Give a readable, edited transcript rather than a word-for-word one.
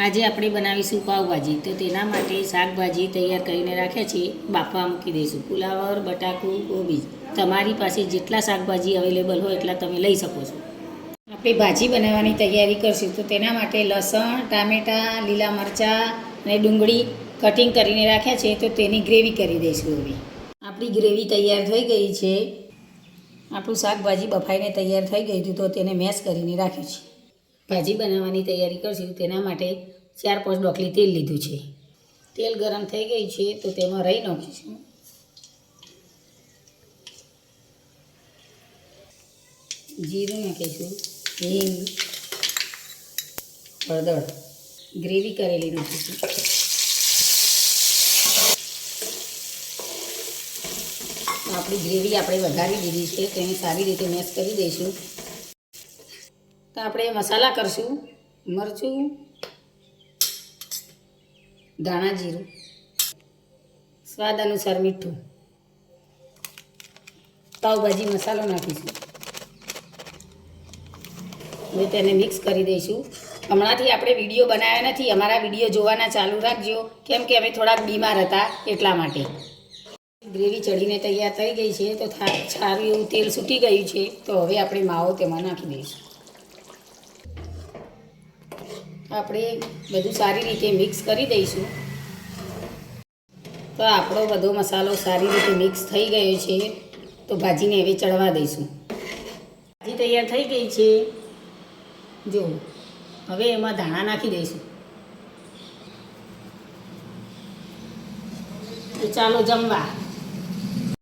આજે આપણે બનાવીશું પાવભાજી. તો તેના માટે શાકભાજી તૈયાર કરીને રાખ્યા છે, બાફવા મૂકી દઈશું. ફુલાવર, બટાકું, કોબીજ, તમારી પાસે જેટલા શાકભાજી અવેલેબલ હોય એટલા તમે લઈ શકો છો. આપણે ભાજી બનાવવાની તૈયારી કરીશું. તો તેના માટે લસણ, ટામેટાં, લીલા મરચાં અને ડુંગળી કટિંગ કરીને રાખ્યા છે. તો તેની ગ્રેવી કરી દઈશું. હવે આપણી ગ્રેવી તૈયાર થઈ ગઈ છે. આપણું શાકભાજી બફાઈને તૈયાર થઈ ગયું હતું, તો તેને મેશ કરીને રાખ્યું છે. ભાજી બનાવવાની તૈયારી કરીશું. તેના માટે 4-5 ડોકલી તેલ લીધું છે. તેલ ગરમ થઈ ગઈ છે, તો તેમાં રાઈ નાખીશું. જીરું નાખીશું, હિંગ, હળદર, ગ્રેવી કરેલી નાખીશું. આપણી ગ્રેવી આપણે વઘારી દીધી છે, તેને સારી રીતે મેશ કરી દઈશું. તો આપણે મસાલા કરશું. મરચું, ધાણા જીરું, સ્વાદ અનુસાર મીઠું, પાવભાજી મસાલો નાખીશું. હવે તેને મિક્સ કરી દઈશું. હમણાંથી આપણે વિડીયો બનાવ્યા નથી. અમારા વિડીયો જોવાના ચાલુ રાખજો, કેમ કે અમે થોડાક બીમાર હતા એટલા માટે. ગ્રેવી ચડીને તૈયાર થઈ ગઈ છે. તો સારું એવું તેલ છૂટી ગયું છે. તો હવે આપણે માવો તેમાં નાખી દઈશું. આપણે બધું સારી રીતે મિક્સ કરી દઈશું. તો આપણો બધો મસાલો સારી રીતે મિક્સ થઈ ગયો છે. તો ભાજીને હવે ચડવા દઈશું. ભાજી તૈયાર થઈ ગઈ છે. જો હવે એમાં ધાણા નાખી દઈશું. તો ચાલો જમવા.